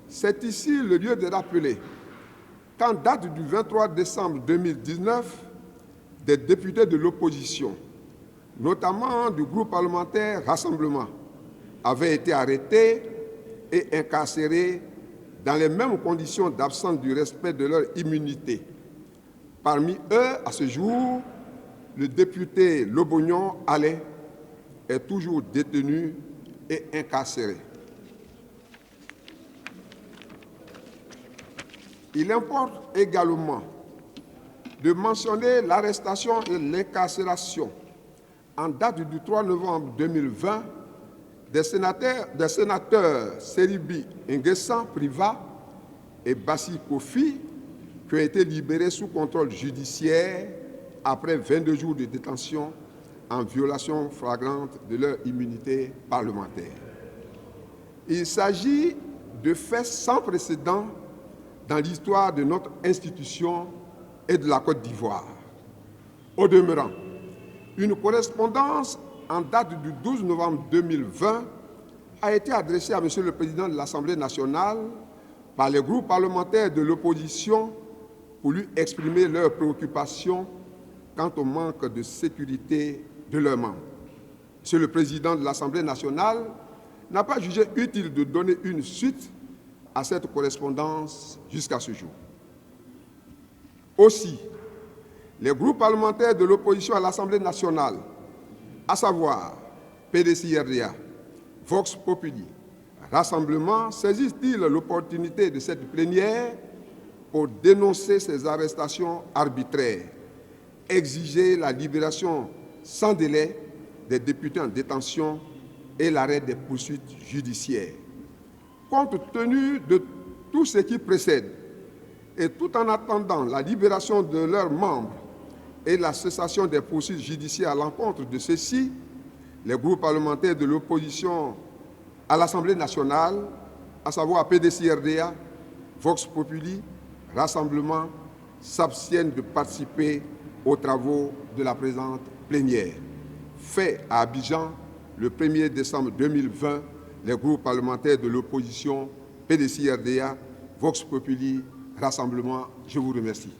C'est ici le lieu de rappeler qu'en date du 23 décembre 2019, des députés de l'opposition, notamment du groupe parlementaire Rassemblement, avaient été arrêtés et incarcérés dans les mêmes conditions d'absence du respect de leur immunité. Parmi eux, à ce jour, le député Lobognon Alain est toujours détenu et incarcéré. Il importe également de mentionner l'arrestation et l'incarcération en date du 3 novembre 2020 des sénateurs Seribi Nguessan Priva et Bassi Kofi qui ont été libérés sous contrôle judiciaire après 22 jours de détention en violation flagrante de leur immunité parlementaire. Il s'agit de faits sans précédent dans l'histoire de notre institution et de la Côte d'Ivoire. Au demeurant, une correspondance en date du 12 novembre 2020 a été adressée à M. le Président de l'Assemblée nationale par les groupes parlementaires de l'opposition pour lui exprimer leurs préoccupations quant au manque de sécurité de leurs membres. M. le Président de l'Assemblée nationale n'a pas jugé utile de donner une suite à cette correspondance jusqu'à ce jour. Aussi, les groupes parlementaires de l'opposition à l'Assemblée nationale, à savoir PDCRDA, Vox Populi, Rassemblement, saisissent-ils l'opportunité de cette plénière pour dénoncer ces arrestations arbitraires, exiger la libération sans délai des députés en détention et l'arrêt des poursuites judiciaires. Compte tenu de tout ce qui précède, et tout en attendant la libération de leurs membres et la cessation des poursuites judiciaires à l'encontre de ceux-ci, les groupes parlementaires de l'opposition à l'Assemblée nationale, à savoir PDCRDA, Vox Populi, Rassemblement, s'abstiennent de participer aux travaux de la présente plénière. Fait à Abidjan le 1er décembre 2020, les groupes parlementaires de l'opposition, PDCRDA, Vox Populi, Rassemblement, je vous remercie.